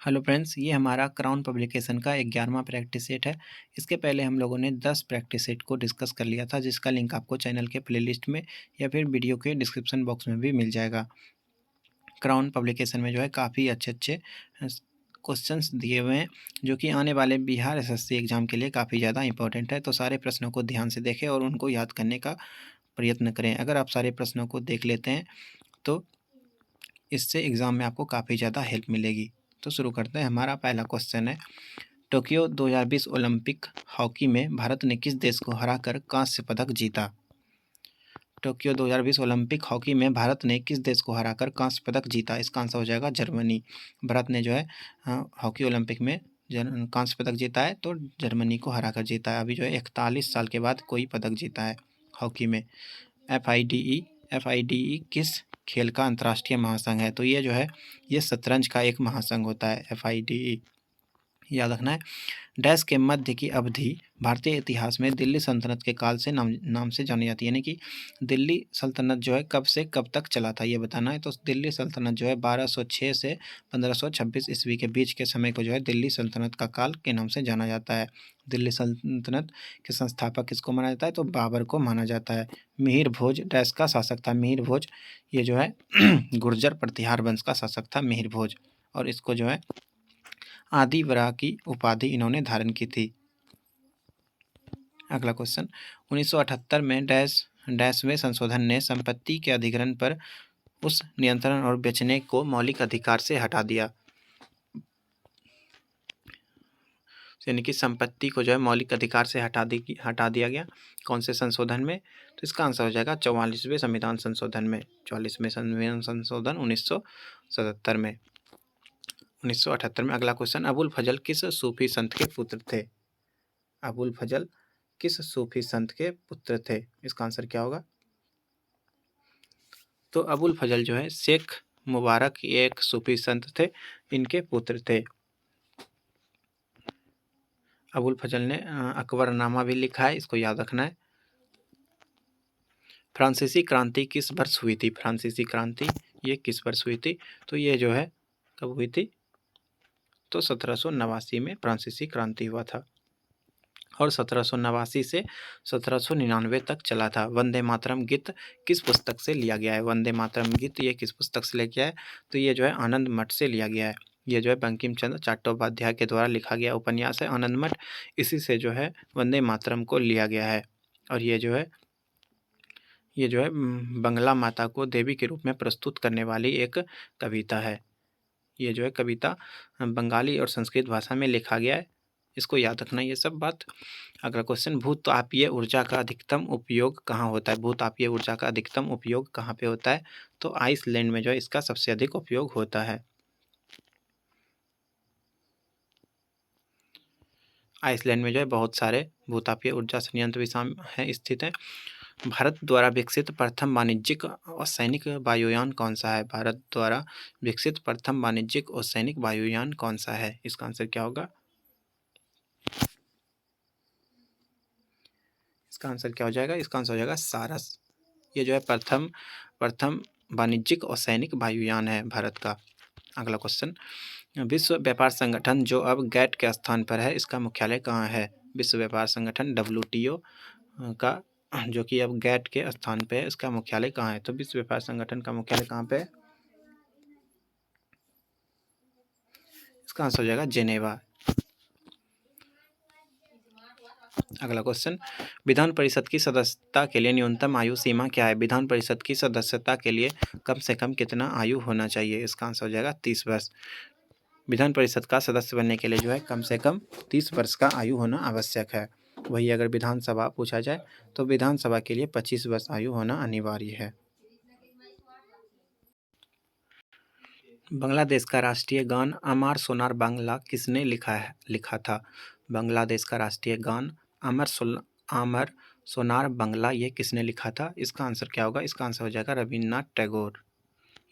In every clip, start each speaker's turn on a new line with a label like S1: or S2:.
S1: Hello friends, ये हमारा crown publication का 11वां प्रैक्टिस सेट है। इसके पहले हम लोगों ने 10 प्रैक्टिस सेट को डिस्कस कर लिया था, जिसका लिंक आपको चैनल के प्लेलिस्ट में या फिर वीडियो के डिस्क्रिप्शन बॉक्स में भी मिल जाएगा। क्राउन पब्लिकेशन में जो है काफ़ी अच्छे-अच्छे क्वेश्चंस दिए हुए हैं, जो कि आने वाले बिहार एसएससी एग्ज़ाम के लिए काफ़ी ज़्यादा इंपॉर्टेंट है। तो सारे प्रश्नों को ध्यान से देखें और उनको याद करने का प्रयत्न करें। अगर आप सारे प्रश्नों को देख लेते हैं, तो इससे एग्ज़ाम में आपको काफ़ी ज़्यादा हेल्प मिलेगी। तो शुरू करते हैं। हमारा पहला क्वेश्चन है, टोक्यो 2020 ओलंपिक हॉकी में भारत ने किस देश को हराकर कांस्य पदक जीता? टोक्यो 2020 ओलंपिक हॉकी में भारत ने किस देश को हराकर कांस्य पदक जीता? इसका आंसर हो जाएगा जर्मनी। भारत ने जो है हॉकी ओलंपिक में कांस्य पदक जीता है, तो जर्मनी को हराकर जीता है। अभी जो है 41 साल के बाद कोई पदक जीता है हॉकी में। एफ आई डी ई किस खेल का अंतर्राष्ट्रीय महासंघ है? तो ये जो है, ये शतरंज का एक महासंघ होता है, एफ याद रखना है। डैश के मध्य की अवधि भारतीय इतिहास में दिल्ली सल्तनत के काल से नाम से जानी जाती है, यानी कि दिल्ली सल्तनत जो है कब से कब तक चला था, ये बताना है। तो दिल्ली सल्तनत जो है 1206 से 1526 ईस्वी के बीच के समय को जो है दिल्ली सल्तनत का काल के नाम से जाना जाता है। दिल्ली सल्तनत के संस्थापक किसको माना जाता है? तो बाबर को माना जाता है। मिहिर भोज डैश का शासक था? मिहिर भोज ये जो है गुर्जर प्रतिहार वंश का शासक था मिहिर भोज, और इसको जो है आदि वराह की उपाधि इन्होंने धारण की थी। अगला क्वेश्चन, 1978 में डैशवें संशोधन ने संपत्ति के अधिग्रहण पर उस नियंत्रण और बेचने को मौलिक अधिकार से हटा दिया, यानी कि संपत्ति को जो है मौलिक अधिकार से हटा दिया गया। कौन से संशोधन में? तो इसका आंसर हो जाएगा 44वें संविधान संशोधन में। 44वें संविधान संशोधन 1977 में, 1978 में। अगला क्वेश्चन, अबुल फजल किस सूफी संत के पुत्र थे? अबुल फजल किस सूफी संत के पुत्र थे? इसका आंसर क्या होगा? तो अबुल फजल जो है शेख मुबारक एक सूफी संत थे, इनके पुत्र थे। अबुल फजल ने अकबरनामा भी लिखा है, इसको याद रखना है। फ्रांसीसी क्रांति किस वर्ष हुई थी? फ्रांसीसी क्रांति ये किस वर्ष हुई थी? तो ये जो है कब हुई थी? तो 1789 में फ्रांसीसी क्रांति हुआ था, और 1789 से 1799 तक चला था। वंदे मातरम गीत किस पुस्तक से लिया गया है? वंदे मातरम गीत ये किस पुस्तक से लिया गया है? तो ये जो है आनंद मठ से लिया गया है। ये जो है बंकिम चंद्र चट्टोपाध्याय के द्वारा लिखा गया उपन्यास है आनंद मठ, इसी से जो है वंदे मातरम को लिया गया है। और ये जो है बंगला माता को देवी के रूप में प्रस्तुत करने वाली एक कविता है। ये जो है कविता बंगाली और संस्कृत भाषा में लिखा गया है, इसको याद रखना ये सब बात। अगला क्वेश्चन, भूतापीय ऊर्जा का अधिकतम उपयोग कहाँ होता है? भूतापीय ऊर्जा का अधिकतम उपयोग कहाँ पे होता है? तो आइसलैंड में जो है इसका सबसे अधिक उपयोग होता है। आइसलैंड में जो है बहुत सारे भूतापीय ऊर्जा संयंत्र भी स्थित हैं। भारत द्वारा विकसित प्रथम वाणिज्यिक और सैनिक वायुयान कौन सा है? भारत द्वारा विकसित प्रथम वाणिज्यिक और सैनिक वायुयान कौन सा है? इसका आंसर क्या होगा? इसका आंसर क्या हो जाएगा? इसका आंसर हो जाएगा सारस। ये जो है प्रथम वाणिज्यिक और सैनिक वायुयान है भारत का। अगला क्वेश्चन, विश्व व्यापार संगठन जो अब गैट के स्थान पर है, इसका मुख्यालय कहाँ है? विश्व व्यापार संगठन WTO का जो कि अब गैट के स्थान पे है, इसका मुख्यालय कहाँ है? तो विश्व व्यापार संगठन का मुख्यालय कहाँ पे है? इसका आंसर हो जाएगा जेनेवा। अगला क्वेश्चन, विधान परिषद की सदस्यता के लिए न्यूनतम आयु सीमा क्या है? विधान परिषद की सदस्यता के लिए कम से कम कितना आयु होना चाहिए? इसका आंसर हो जाएगा 30 वर्ष। विधान परिषद का सदस्य बनने के लिए जो है कम से कम 30 वर्ष का आयु होना आवश्यक है। वही अगर विधानसभा पूछा जाए तो विधानसभा के लिए 25 वर्ष आयु होना अनिवार्य है। बांग्लादेश का राष्ट्रीय गान अमर सोनार बांग्ला किसने लिखा था? बांग्लादेश का राष्ट्रीय गान अमर सोनार बांग्ला ये किसने लिखा था? इसका आंसर क्या होगा? इसका आंसर हो जाएगा रविन्द्रनाथ टैगोर।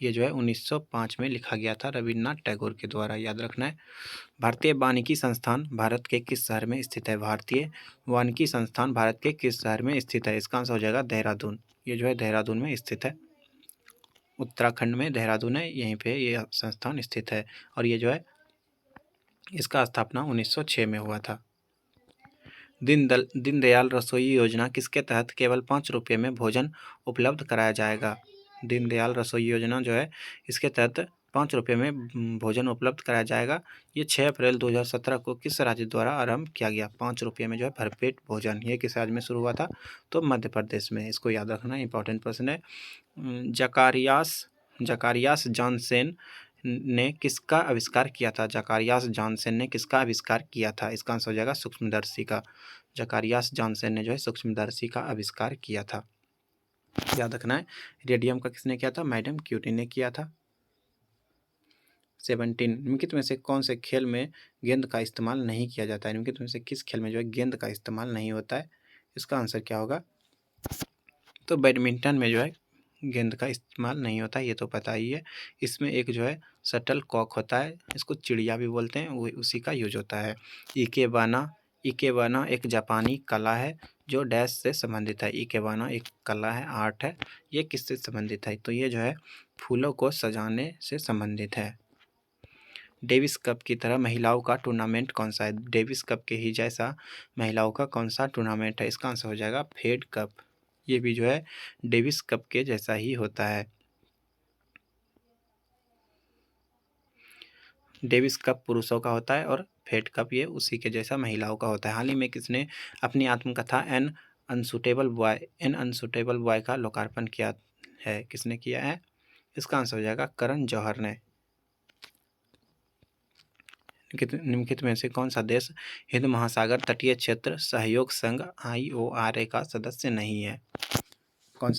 S1: ये जो है 1905 में लिखा गया था रविन्द्रनाथ टैगोर के द्वारा, याद रखना है। भारतीय वानिकी संस्थान भारत के किस शहर में स्थित है? भारतीय वानिकी संस्थान भारत के किस शहर में स्थित है? इसका आंसर हो जाएगा देहरादून। ये जो है देहरादून में स्थित है, उत्तराखंड में देहरादून है, यहीं पे ये संस्थान स्थित है। और ये जो है इसका स्थापना 1906 में हुआ था। दीनदयाल रसोई योजना किसके तहत केवल 5 रुपये में भोजन उपलब्ध कराया जाएगा? दीनदयाल रसोई योजना जो है इसके तहत 5 रुपये में भोजन उपलब्ध कराया जाएगा। ये 6 अप्रैल 2017 को किस राज्य द्वारा आरंभ किया गया? 5 रुपये में जो है भरपेट भोजन, ये किस राज्य में शुरू हुआ था? तो मध्य प्रदेश में। इसको याद रखना, इंपॉर्टेंट प्रश्न है। जकारियास जॉनसन ने किसका आविष्कार किया था? जकारियास जॉनसन ने किसका आविष्कार किया था? इसका आंसर हो जाएगा सूक्ष्मदर्शी का। जकारियास जॉनसन ने जो है सूक्ष्मदर्शी का आविष्कार किया था, याद रखना है। रेडियम का किसने किया था? मैडम क्यूरी ने किया था। 17 निम्नलिखित में से कौन से खेल में गेंद का इस्तेमाल नहीं किया जाता है? निम्नलिखित में से किस खेल में जो है गेंद का इस्तेमाल नहीं होता है? इसका आंसर क्या होगा? तो बैडमिंटन में जो है गेंद का इस्तेमाल नहीं होता, ये तो पता ही है। इसमें एक जो है शटल कॉक होता है, इसको चिड़िया भी बोलते हैं, वो उसी का यूज होता है। इकेबाना एक जापानी कला है जो डैश से संबंधित है। इकेबाना एक कला है, आर्ट है। ये किससे संबंधित है? तो ये जो है फूलों को सजाने से संबंधित है। डेविस कप की तरह महिलाओं का टूर्नामेंट कौन सा है? डेविस कप के ही जैसा महिलाओं का कौन सा टूर्नामेंट है? इसका आंसर हो जाएगा फेड कप। ये भी जो है डेविस कप के जैसा ही होता है। डेविस कप पुरुषों का होता है और फेड कप ये उसी के जैसा महिलाओं का होता है। हाल ही में किसने अपनी आत्मकथा एन अनसुटेबल बॉय का लोकार्पण किया है? किसने किया है? इसका आंसर हो जाएगा करण जौहर ने। निम्नलिखित में से कौन सा देश हिंद महासागर तटीय क्षेत्र सहयोग संघ IORA का सदस्य नहीं है? कौन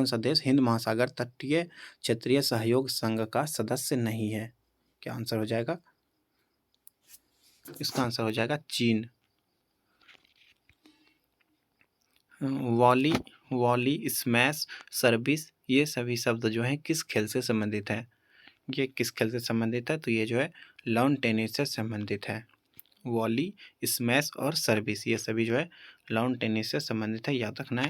S1: सा देश हिंद महासागर तटीय क्षेत्रीय सहयोग संघ का सदस्य नहीं है? क्या आंसर हो जाएगा? इसका आंसर हो जाएगा चीन। वॉली, स्मैश, सर्विस, ये सभी शब्द जो हैं किस खेल से संबंधित है? ये किस खेल से संबंधित है? तो ये जो है लॉन टेनिस से संबंधित है। वॉली, स्मैश और सर्विस ये सभी जो है लॉन टेनिस से संबंधित है, याद रखना है।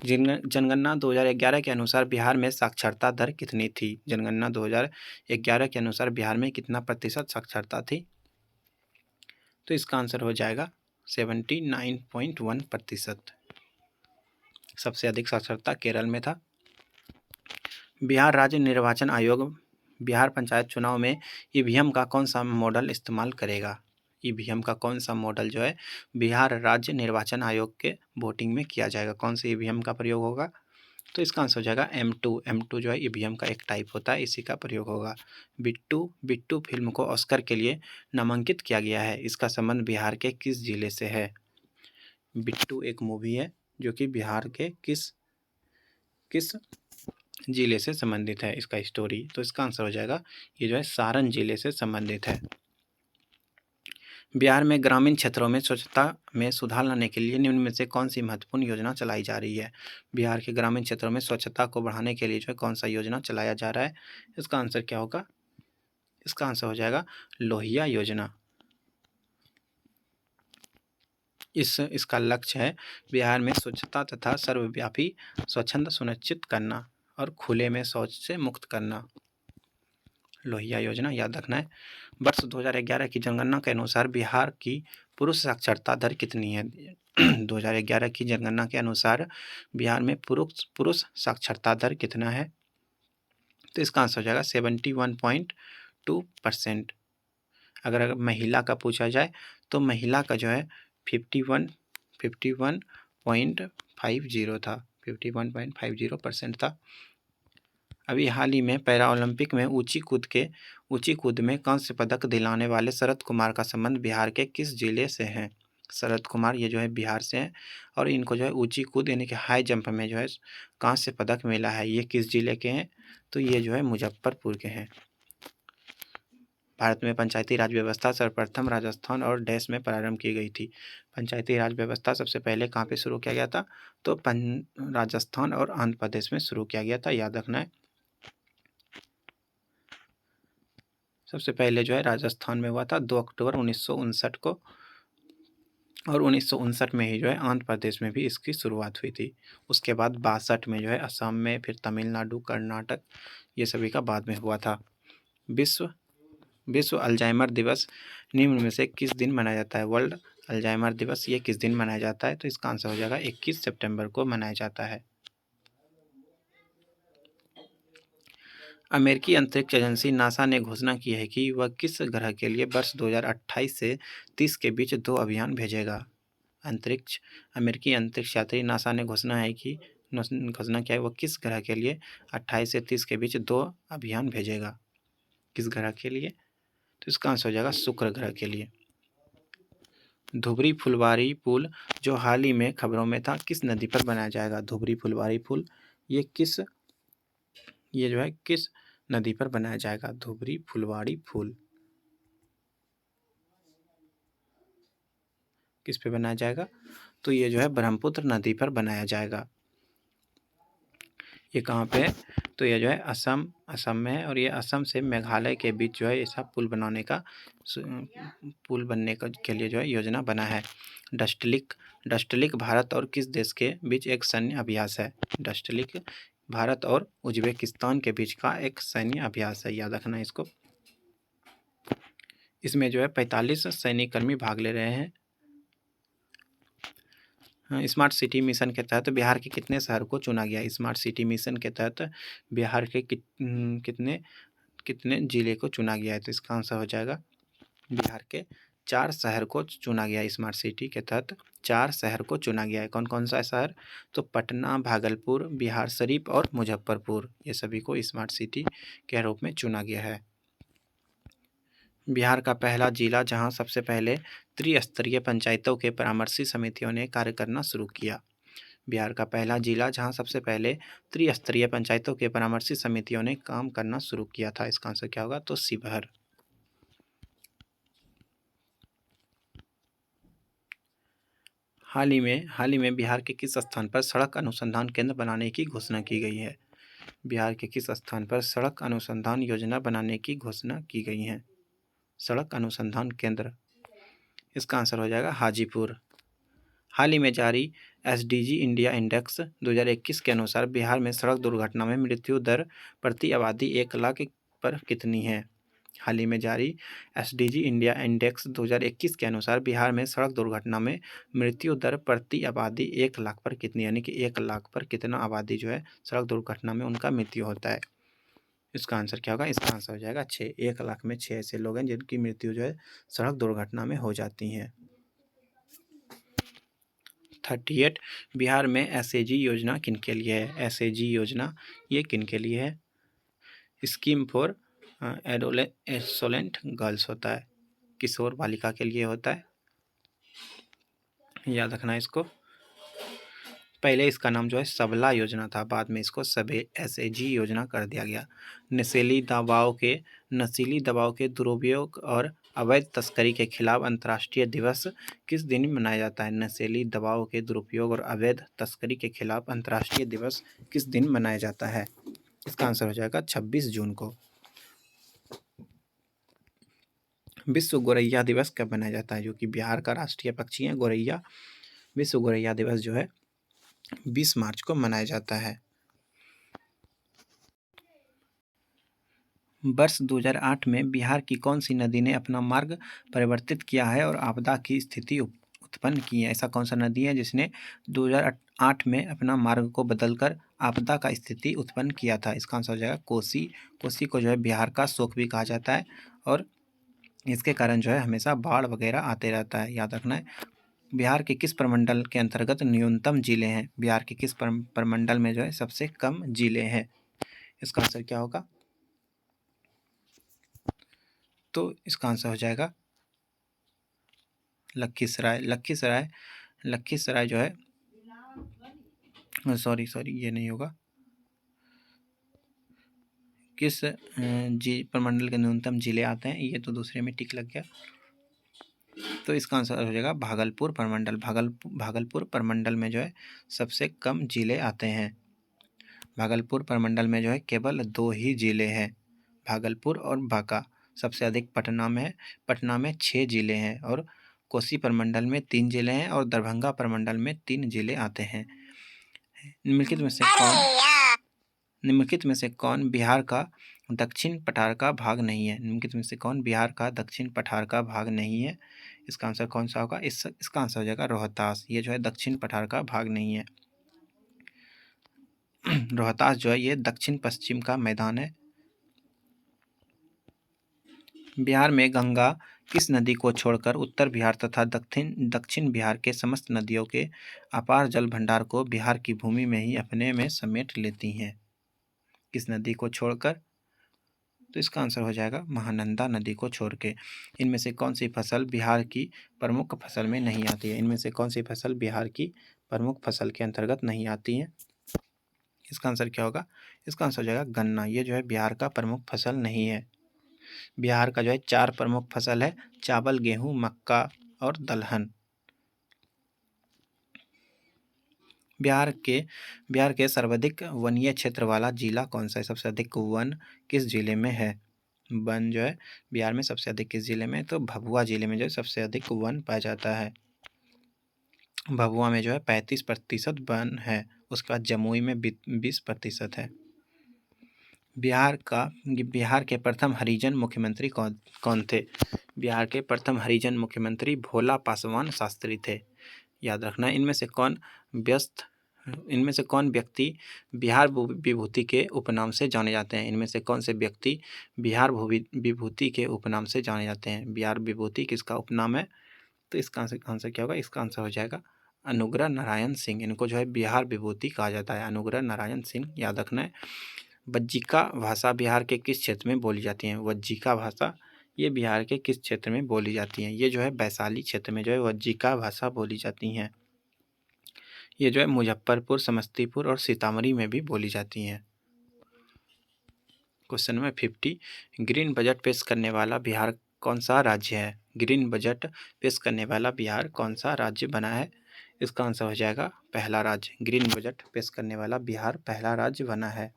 S1: जनगणना 2011 के अनुसार बिहार में साक्षरता दर कितनी थी? जनगणना 2011 के अनुसार बिहार में कितना प्रतिशत साक्षरता थी? तो इसका आंसर हो जाएगा 79.1%। सबसे अधिक साक्षरता केरल में था। बिहार राज्य निर्वाचन आयोग बिहार पंचायत चुनाव में ईवीएम का कौन सा मॉडल इस्तेमाल करेगा? ईवीएम का कौन सा मॉडल जो है बिहार राज्य निर्वाचन आयोग के वोटिंग में किया जाएगा? कौन से ईवीएम का प्रयोग होगा? तो इसका आंसर हो जाएगा M2 जो है ईवीएम का एक टाइप होता है, इसी का प्रयोग होगा। बिट्टू फिल्म को ऑस्कर के लिए नामांकित किया गया है, इसका संबंध बिहार के किस जिले से है? बिट्टू एक मूवी है जो कि बिहार के किस जिले से संबंधित है इसका स्टोरी? तो इसका आंसर हो जाएगा ये जो है सारण जिले से संबंधित है। बिहार में ग्रामीण क्षेत्रों में स्वच्छता में सुधार लाने के लिए निम्न में से कौन सी महत्वपूर्ण योजना चलाई जा रही है? बिहार के ग्रामीण क्षेत्रों में स्वच्छता को बढ़ाने के लिए जो है कौन सा योजना चलाया जा रहा है? इसका आंसर क्या होगा? इसका आंसर हो जाएगा लोहिया योजना। इसका लक्ष्य है बिहार में स्वच्छता तथा सर्वव्यापी स्वच्छंद सुनिश्चित करना और खुले में शौच से मुक्त करना। लोहिया योजना याद रखना है। वर्ष 2011 की जनगणना के अनुसार बिहार की पुरुष साक्षरता दर कितनी है? 2011 की जनगणना के अनुसार बिहार में पुरुष साक्षरता दर कितना है? तो इसका आंसर हो जाएगा 71.2%। अगर महिला का पूछा जाए तो महिला का जो है 51.50 था, 51.50% था। अभी हाल ही में पैरा ओलंपिक में ऊंची कूद में कांस्य पदक दिलाने वाले शरद कुमार का संबंध बिहार के किस जिले से है? शरद कुमार ये जो है बिहार से हैं और इनको जो है ऊंची कूद यानी कि हाई जंप में जो है कांस्य पदक मिला है। ये किस जिले के हैं? तो ये जो है मुजफ्फरपुर के हैं। भारत में पंचायती राज व्यवस्था सर्वप्रथम राजस्थान और डैश में प्रारंभ की गई थी। पंचायती राज व्यवस्था सबसे पहले कहाँ पे शुरू किया गया था? तो राजस्थान और आंध्र प्रदेश में शुरू किया गया था, याद रखना है। सबसे पहले जो है राजस्थान में हुआ था 2 अक्टूबर 1959 को, और 1959 में ही जो है आंध्र प्रदेश में भी इसकी शुरुआत हुई थी। उसके बाद 62 में जो है असम में, फिर तमिलनाडु, कर्नाटक, ये सभी का बाद में हुआ था। विश्व विश्व अल्जाइमर दिवस निम्न में से किस दिन मनाया जाता है? वर्ल्ड अल्जाइमर दिवस ये किस दिन मनाया जाता है? तो इसका आंसर हो जाएगा 21 सितंबर को मनाया जाता है। अमेरिकी अंतरिक्ष एजेंसी नासा ने घोषणा की है कि वह किस ग्रह के लिए वर्ष 2028 से 30 के बीच 2 अभियान भेजेगा। अमेरिकी अंतरिक्ष यात्री नासा ने घोषणा किया है वह किस ग्रह के लिए 28 से 30 के बीच 2 अभियान भेजेगा। किस ग्रह के लिए? तो इसका आंसर हो जाएगा शुक्र ग्रह के लिए। धुबरी फुलवारी पुल जो हाल ही में खबरों में था किस नदी पर बनाया जाएगा? धुबरी फुलवारी पुल ये जो है किस नदी पर बनाया जाएगा? धुबरी फुलवारी पुल किस पे बनाया जाएगा? तो ये जो है ब्रह्मपुत्र नदी पर बनाया जाएगा। ये कहाँ पे है? तो ये जो है असम में है और ये असम से मेघालय के बीच जो है ऐसा पुल बनने के लिए जो है योजना बना है। डस्टलिक भारत और किस देश के बीच एक सैन्य अभ्यास है? डस्टलिक भारत और उज्बेकिस्तान के बीच का एक सैन्य अभ्यास है, याद रखना इसको। इसमें जो है 45 सैन्यकर्मी भाग ले रहे हैं। स्मार्ट सिटी मिशन के तहत बिहार के कितने शहर को चुना गया? स्मार्ट सिटी मिशन के तहत बिहार के कितने जिले को चुना गया है? तो इसका आंसर हो जाएगा बिहार के 4 शहर को चुना गया। स्मार्ट सिटी के तहत 4 शहर को चुना गया है। कौन कौन सा शहर? तो पटना, भागलपुर, बिहार शरीफ और मुजफ्फरपुर, ये सभी को स्मार्ट सिटी के रूप में चुना गया है। बिहार का पहला जिला जहां सबसे पहले त्रिस्तरीय पंचायतों के परामर्शी समितियों ने कार्य करना शुरू किया। बिहार का पहला जिला जहां सबसे पहले त्रिस्तरीय पंचायतों के परामर्शी समितियों ने काम करना शुरू किया था। इसका आंसर क्या होगा? तो शिवहर। हाल ही में बिहार के किस स्थान पर सड़क अनुसंधान केंद्र बनाने की घोषणा की गई है? बिहार के किस स्थान पर सड़क अनुसंधान योजना बनाने की घोषणा की गई है? सड़क अनुसंधान केंद्र, इसका आंसर हो जाएगा हाजीपुर। हाल ही में जारी एसडीजी इंडिया इंडेक्स 2021 के अनुसार बिहार में सड़क दुर्घटना में मृत्यु दर प्रति आबादी 1 लाख पर कितनी है? हाल ही में जारी एसडीजी इंडिया इंडेक्स 2021 के अनुसार बिहार में सड़क दुर्घटना में मृत्यु दर प्रति आबादी 1 लाख पर कितनी, यानी कि 1 लाख पर कितना आबादी जो है सड़क दुर्घटना में उनका मृत्यु होता है? इसका आंसर क्या होगा? इसका आंसर हो जाएगा 6। 1 लाख में 6 ऐसे लोग हैं जिनकी मृत्यु जो है सड़क दुर्घटना में हो जाती है। 38 बिहार में एसएजी योजना किन के लिए है? एसएजी योजना ये किन के लिए है? स्कीम फॉर एडोलेसेंट गर्ल्स होता है, किशोर बालिका के लिए होता है, याद रखना इसको। पहले इसका नाम जो है सबला योजना था, बाद में इसको एसएजी योजना कर दिया गया। नशीली दवाओं के दुरुपयोग और अवैध तस्करी के खिलाफ अंतर्राष्ट्रीय दिवस किस दिन मनाया जाता है? नशीली दवाओं के दुरुपयोग और अवैध तस्करी के खिलाफ अंतर्राष्ट्रीय दिवस किस दिन मनाया जाता है? इसका आंसर हो जाएगा 26 जून को। विश्व गोरैया दिवस कब मनाया जाता है? जो कि बिहार का राष्ट्रीय पक्षी है गोरैया। विश्व गोरैया दिवस जो है 20 मार्च को मनाया जाता है। वर्ष 2008 में बिहार की कौन सी नदी ने अपना मार्ग परिवर्तित किया है और आपदा की स्थिति उत्पन्न की है? ऐसा कौन सा नदी है जिसने 2008 में अपना मार्ग को बदलकर आपदा का स्थिति उत्पन्न किया था? इसका आंसर हो जाएगा कोसी। कोसी को जो है बिहार का शोक भी कहा जाता है और इसके कारण जो है हमेशा बाढ़ वगैरह आते रहता है, याद रखना है। बिहार के किस प्रमंडल के अंतर्गत न्यूनतम जिले हैं? बिहार के किस प्रमंडल में जो है सबसे कम जिले हैं? इसका आंसर क्या होगा? तो इसका आंसर हो जाएगा लखीसराय। लखीसराय जो है सॉरी ये नहीं होगा। किस प्रमंडल के न्यूनतम जिले आते हैं? ये तो दूसरे में टिक लग गया। तो इसका आंसर हो जाएगा भागलपुर प्रमंडल। भागलपुर प्रमंडल में जो है सबसे कम जिले आते हैं। भागलपुर प्रमंडल में जो है केवल 2 ही जिले हैं, भागलपुर और बांका। सबसे अधिक पटना में 6 जिले हैं और कोसी प्रमंडल में 3 जिले हैं और दरभंगा प्रमंडल में 3 जिले आते हैं। निम्नलिखित में से कौन निम्नलिखित में से कौन बिहार का दक्षिण पठार का भाग नहीं है? निम्नलिखित में से कौन बिहार का दक्षिण पठार का भाग नहीं है? इसका आंसर कौन सा होगा? इसका आंसर हो जाएगा रोहतास। ये जो है दक्षिण पठार का भाग नहीं है। रोहतास जो है ये दक्षिण पश्चिम का मैदान है। बिहार में गंगा किस नदी को छोड़कर उत्तर बिहार तथा दक्षिण बिहार के समस्त नदियों के अपार जल भंडार को बिहार की भूमि में ही अपने में समेट लेती हैं? किस नदी को छोड़कर? तो इसका आंसर हो जाएगा महानंदा नदी को छोड़ के। इनमें से कौन सी फसल बिहार की प्रमुख फसल में नहीं आती है? इनमें से कौन सी फसल बिहार की प्रमुख फसल के अंतर्गत नहीं आती है? इसका आंसर क्या होगा? इसका आंसर हो जाएगा गन्ना। ये जो है बिहार का प्रमुख फसल नहीं है। बिहार का जो है 4 प्रमुख फसल है: चावल, गेहूं, मक्का और दलहन। बिहार के सर्वाधिक वनीय क्षेत्र वाला जिला कौन सा है? सबसे अधिक वन किस जिले में है? वन जो है बिहार में सबसे अधिक किस जिले में? तो भभुआ जिले में जो है सबसे अधिक वन पाया जाता है। भभुआ में जो है 35% वन है। उसके बाद जमुई में 20% है। बिहार के प्रथम हरिजन मुख्यमंत्री कौन थे? बिहार के प्रथम हरिजन मुख्यमंत्री भोला पासवान शास्त्री थे। याद रखना। इनमें से कौन व्यक्ति बिहार विभूति के उपनाम से जाने जाते हैं? इनमें से कौन से व्यक्ति बिहार विभूति के उपनाम से जाने जाते हैं? बिहार विभूति किसका उपनाम है? तो इसका आंसर क्या होगा? इसका आंसर हो जाएगा अनुग्रह नारायण सिंह। इनको जो है बिहार विभूति कहा जाता है, अनुग्रह नारायण सिंह। याद रखना है। वज्जिका भाषा बिहार के किस क्षेत्र में बोली जाती है? वज्जिका भाषा ये बिहार के किस क्षेत्र में बोली जाती है? ये जो है वैशाली क्षेत्र में जो है वज्जिका भाषा बोली जाती हैं। ये जो है मुजफ्फरपुर, समस्तीपुर और सीतामढ़ी में भी बोली जाती हैं। क्वेश्चन नंबर 50, ग्रीन बजट पेश करने वाला बिहार कौन सा राज्य है? ग्रीन बजट पेश करने वाला बिहार कौन सा राज्य बना है? इसका आंसर हो जाएगा पहला राज्य। ग्रीन बजट पेश करने वाला बिहार पहला राज्य बना है।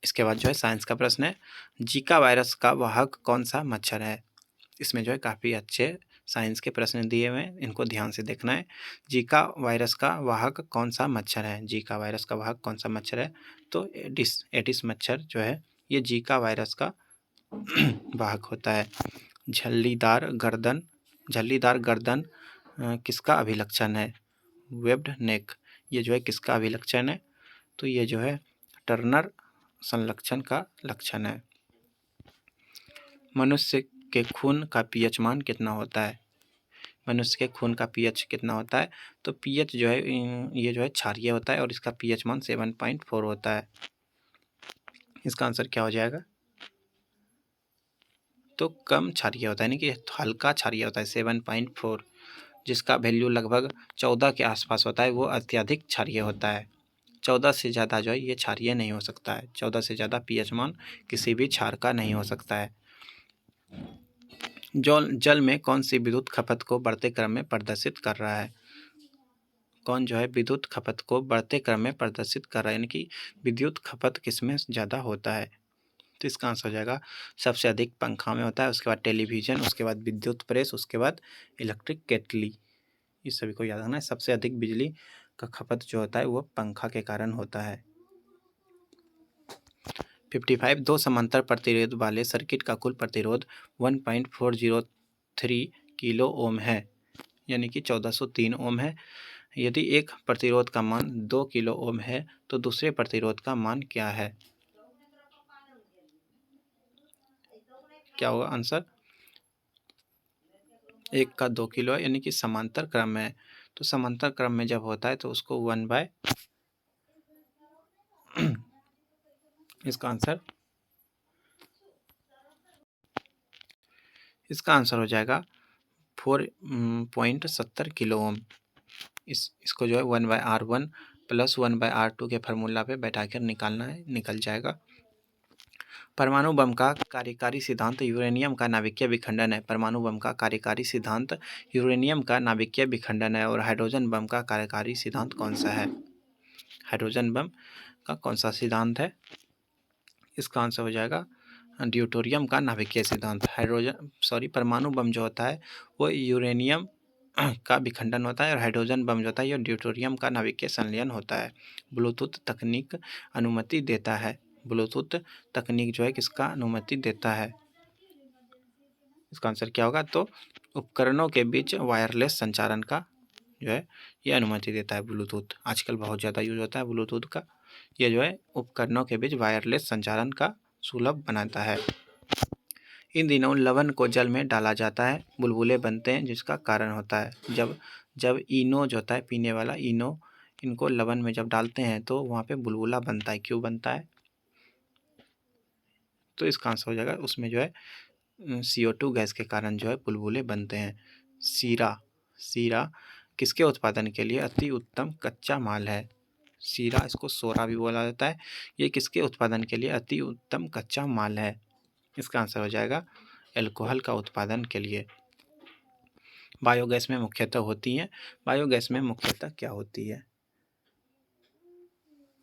S1: इसके बाद जो है साइंस का प्रश्न है, जीका वायरस का वाहक कौन सा मच्छर है? इसमें जो है काफ़ी अच्छे साइंस के प्रश्न दिए हुए हैं, इनको ध्यान से देखना है। जीका वायरस का वाहक कौन सा मच्छर है? जीका वायरस का वाहक कौन सा मच्छर है? तो एडिस मच्छर जो है ये जीका वायरस का वाहक होता है। झल्लीदार गर्दन किसका अभिलक्षण है? वेब्ड नेक। ये जो है किसका अभिलक्षण है? तो ये जो है टर्नर संलक्षण का लक्षण है। मनुष्य के खून का पीएच मान कितना होता है? मनुष्य के खून का पीएच कितना होता है? तो पीएच जो है ये जो है क्षारीय होता है और इसका पीएच मान 7.4 होता है। इसका आंसर क्या हो जाएगा? तो कम क्षारीय होता है, यानी कि हल्का क्षारीय होता है 7.4। जिसका वैल्यू लगभग 14 के आसपास होता है वो अत्यधिक क्षारीय होता है। 14 से ज़्यादा जो है ये क्षारीय नहीं हो सकता है। 14 से ज़्यादा पीएच मान किसी भी क्षार का नहीं हो सकता है। जल में कौन सी विद्युत खपत को बढ़ते क्रम में प्रदर्शित कर रहा है? कौन जो है विद्युत खपत को बढ़ते क्रम में प्रदर्शित कर रहा है, यानी कि विद्युत खपत किसमें ज़्यादा होता है? तो इसका आंसर हो जाएगा सबसे अधिक पंखा में होता है, उसके बाद टेलीविज़न, उसके बाद विद्युत प्रेस, उसके बाद इलेक्ट्रिक केटली। इस सभी को याद रखना है। सबसे अधिक बिजली का खपत जो होता है वो पंखा के कारण होता है। 55, दो समांतर प्रतिरोध वाले सर्किट का कुल प्रतिरोध 1.403 किलो ओम है, यानी कि 1403 ओम है। यदि एक प्रतिरोध का मान 2 किलो ओम है तो दूसरे प्रतिरोध का मान क्या है? क्या होगा आंसर? एक का 2 किलो है, यानी कि समांतर क्रम में है। तो समांतर क्रम में जब होता है तो उसको 1 बाय इसका आंसर हो जाएगा 4.70 किलो ओम। इसको जो है 1/R1 प्लस 1/R2 के फार्मूला पे बैठा कर निकालना है, निकल जाएगा। परमाणु बम का कार्यकारी सिद्धांत यूरेनियम का नाभिकीय विखंडन है। परमाणु बम का कार्यकारी सिद्धांत यूरेनियम का नाभिकीय विखंडन है। और हाइड्रोजन बम का कार्यकारी सिद्धांत कौन सा है? हाइड्रोजन बम का कौन सा सिद्धांत है? इसका आंसर हो जाएगा ड्यूटोरियम का नाभिकीय सिद्धांत। परमाणु बम जो होता है वो यूरेनियम का विखंडन होता है, और हाइड्रोजन बम जो होता है ये ड्यूटेरियम का नाभिकीय संलयन होता है। ब्लूटूथ तकनीक अनुमति देता है। ब्लूटूथ तकनीक जो है किसका अनुमति देता है? इसका आंसर क्या होगा? तो उपकरणों के बीच वायरलेस संचारण का जो है ये अनुमति देता है। ब्लूटूथ आजकल बहुत ज़्यादा यूज होता है ब्लूटूथ का। ये जो है उपकरणों के बीच वायरलेस संचारण का सुलभ बनाता है। इन दिनों लवण को जल में डाला जाता है, बुलबुले बनते हैं, जिसका कारण होता है जब जब इनो जो होता है पीने वाला इनो, इनको लवण में जब डालते हैं तो वहाँ पे बुलबुला बनता है। क्यों बनता है? तो इसका आंसर हो जाएगा उसमें जो है CO2 गैस के कारण जो है बुलबुले बनते हैं। सीरा सीरा किसके उत्पादन के लिए अति उत्तम कच्चा माल है? सीरा, इसको सोरा भी बोला जाता है। ये किसके उत्पादन के लिए अति उत्तम कच्चा माल है? इसका आंसर हो जाएगा एल्कोहल का उत्पादन के लिए। बायोगैस में मुख्यतः होती हैं। बायोगैस में मुख्यतः क्या होती है?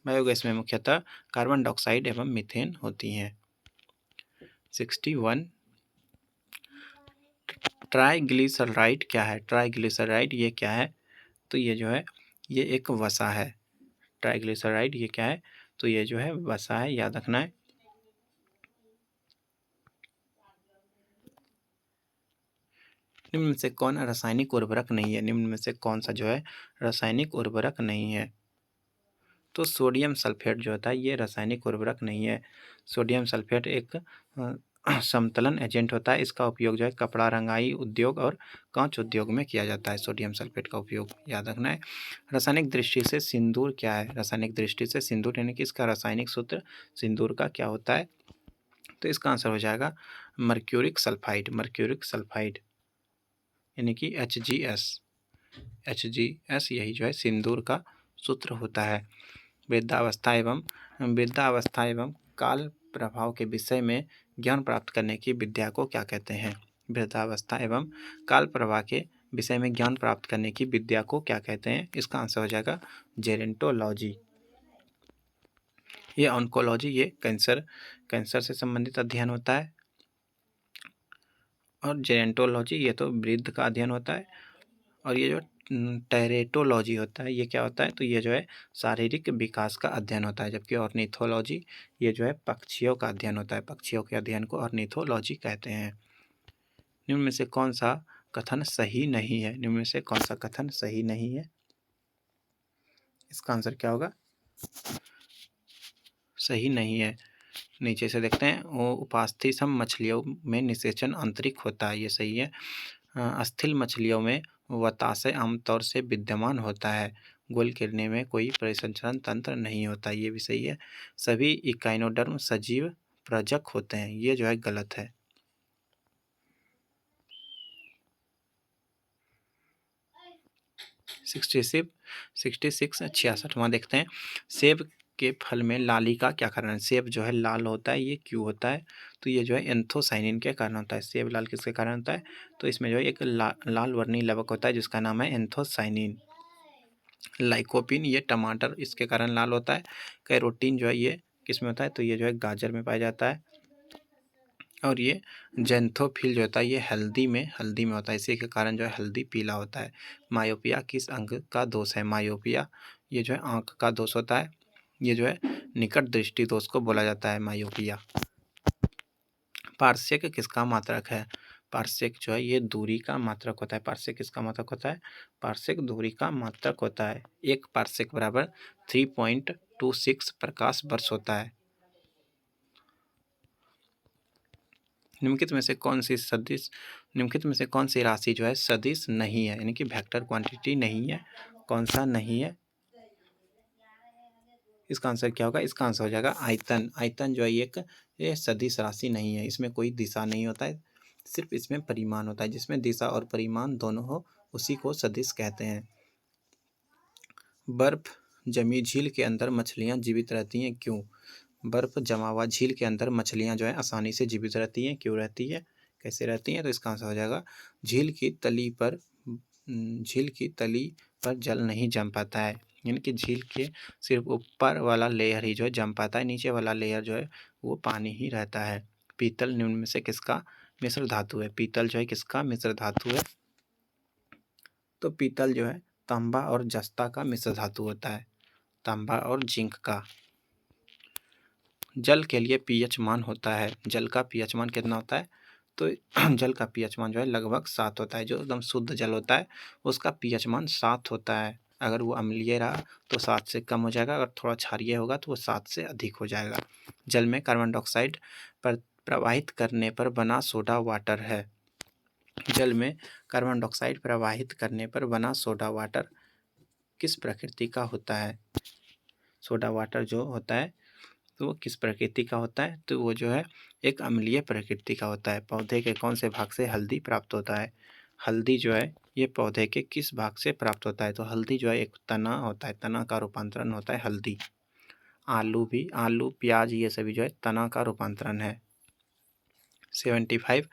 S1: बायोगैस में मुख्यतः कार्बन डाइऑक्साइड एवं मीथेन होती हैं। 61 ट्राइग्लिसराइड क्या है? ट्राइग्लिसराइड ये क्या है? तो ये जो है ये एक वसा है। ट्राइग्लिसराइड ये क्या है? तो ये जो है वसा है, याद रखना है। निम्न में से कौन रासायनिक उर्वरक नहीं है? निम्न में से कौन सा जो है रासायनिक उर्वरक नहीं है? तो सोडियम सल्फेट जो होता है ये रासायनिक उर्वरक नहीं है। सोडियम सल्फेट एक समतलन एजेंट होता है। इसका उपयोग जो है कपड़ा रंगाई उद्योग और कांच उद्योग में किया जाता है। सोडियम सल्फेट का उपयोग याद रखना है। रासायनिक दृष्टि से सिंदूर क्या है? रासायनिक दृष्टि से सिंदूर यानी कि इसका रासायनिक सूत्र सिंदूर का क्या होता है? तो इसका आंसर हो जाएगा मर्क्यूरिक सल्फाइड। मर्क्यूरिक सल्फाइड यानी कि HGS यही जो है सिंदूर का सूत्र होता है। वृद्धावस्था एवं काल प्रभाव के विषय में ज्ञान प्राप्त करने की विद्या को क्या कहते हैं? वृद्धावस्था एवं काल प्रभाव के विषय में ज्ञान प्राप्त करने की विद्या को क्या कहते हैं? इसका आंसर हो जाएगा जेरेंटोलॉजी। ये ऑन्कोलॉजी ये कैंसर से संबंधित अध्ययन होता है, और जेरेंटोलॉजी ये तो वृद्ध का अध्ययन होता है, और ये जो टेरेटोलॉजी होता है ये क्या होता है? तो ये जो है शारीरिक विकास का अध्ययन होता है। जबकि ऑर्निथोलॉजी ये जो है पक्षियों का अध्ययन होता है। पक्षियों के अध्ययन को ऑर्निथोलॉजी कहते हैं। निम्न में से कौन सा कथन सही नहीं है? निम्न में से कौन सा कथन सही नहीं है? इसका आंसर क्या होगा? सही नहीं है। नीचे से देखते हैं, वो उपास्थि मछलियों में निषेचन आंतरिक होता है, ये सही है। अस्थिल मछलियों में वताशय आमतौर से विद्यमान होता है। गोल किरने में कोई परिसंचरण तंत्र नहीं होता, ये भी सही है। सभी इकाइनोडर्म सजीव प्रजक होते हैं, ये जो है गलत है। सिक्सटी 66वां देखते हैं। सेब के फल में लाली का क्या कारण है? सेब जो है लाल होता है, ये क्यों होता है? तो ये जो है एंथोसाइनिन के कारण होता है। सेब लाल किसके कारण होता है? तो इसमें जो है एक लाल वर्णीय लवक होता है जिसका नाम है एंथोसाइनिन। लाइकोपिन ये टमाटर, इसके कारण लाल होता है। कैरोटीन जो है ये किस में होता है? तो ये जो है गाजर में पाया जाता है। और ये जेंथोफिल जो होता है ये हल्दी में होता है, इसी के कारण जो है हल्दी पीला होता है। मायोपिया किस अंग का दोष है? मायोपिया ये जो है आँख का दोष होता है। ये जो है निकट दृष्टि दोष को बोला जाता है मायोपिया। पार्सेक किसका मात्रक है? पार्सेक जो है ये दूरी का मात्रक होता है। पार्सेक किसका मात्रक होता है? पार्सेक दूरी का मात्रक होता है। एक पार्सेक बराबर 3.26 प्रकाश वर्ष होता है। निम्नलिखित में से कौन सी राशि जो है सदिश नहीं है, यानी कि वेक्टर क्वांटिटी नहीं है? कौन सा नहीं है? इसका आंसर क्या होगा? इसका आंसर हो जाएगा आयतन। आयतन जो है ये सदिश राशि नहीं है, इसमें कोई दिशा नहीं होता है, सिर्फ इसमें परिमाण होता है। जिसमें दिशा और परिमाण दोनों हो उसी को सदिश कहते हैं। बर्फ जमी झील के अंदर मछलियाँ जीवित रहती हैं, क्यों? बर्फ जमा हुआ झील के अंदर मछलियाँ जो है आसानी से जीवित रहती हैं, क्यों रहती है, कैसे रहती हैं? तो इसका आंसर हो जाएगा झील की तली पर जल नहीं जम पाता है, यानी कि झील के सिर्फ ऊपर वाला लेयर ही जो है जम पाता है, नीचे वाला लेयर जो है वो पानी ही रहता है। पीतल निम्न में से किसका मिश्र धातु है? पीतल जो है किसका मिश्र धातु है? तो पीतल जो है तांबा और जस्ता का मिश्र धातु होता है, तांबा और जिंक का। जल के लिए पीएच मान होता है, जल का पीएच मान कितना होता है? तो जल का पीएच मान जो है लगभग 7 होता है। जो एकदम शुद्ध जल होता है उसका पीएच मान 7 होता है। अगर वो अम्लीय रहा तो 7 से कम हो जाएगा, अगर थोड़ा क्षारीय होगा तो वो 7 से अधिक हो जाएगा। जल में कार्बन डाइऑक्साइड पर प्रवाहित करने पर बना सोडा वाटर है। जल में कार्बन डाइऑक्साइड प्रवाहित करने पर बना सोडा वाटर किस प्रकृति का होता है? सोडा वाटर जो होता है तो वो किस प्रकृति का होता है? तो वो जो है एक अम्लीय प्रकृति का होता है। पौधे के कौन से भाग से हल्दी प्राप्त होता है? हल्दी जो है ये पौधे के किस भाग से प्राप्त होता है? तो हल्दी जो है एक तना होता है, तना का रूपांतरण होता है हल्दी। आलू, प्याज ये सभी जो है तना का रूपांतरण है। 75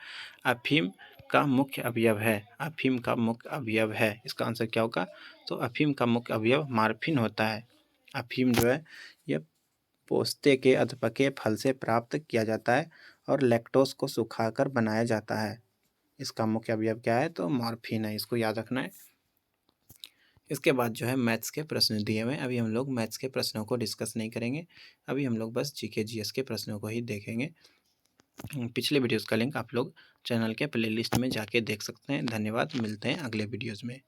S1: अफीम का मुख्य अवयव है। अफीम का मुख्य अवयव है, इसका आंसर क्या होगा? तो अफीम का मुख्य अवयव मॉर्फिन होता है। अफीम जो है यह पोस्ते के अधपके फल से प्राप्त किया जाता है और लैक्टोज को सुखाकर बनाया जाता है। इसका मुख्य अवयव क्या है? तो मॉर्फिन है, इसको याद रखना है। इसके बाद जो है मैथ्स के प्रश्न दिए हुए हैं। अभी हम लोग मैथ्स के प्रश्नों को डिस्कस नहीं करेंगे, अभी हम लोग बस जीके जीएस के प्रश्नों को ही देखेंगे। पिछले वीडियोज़ का लिंक आप लोग चैनल के प्लेलिस्ट में जाके देख सकते हैं। धन्यवाद, मिलते हैं अगले वीडियोज़ में।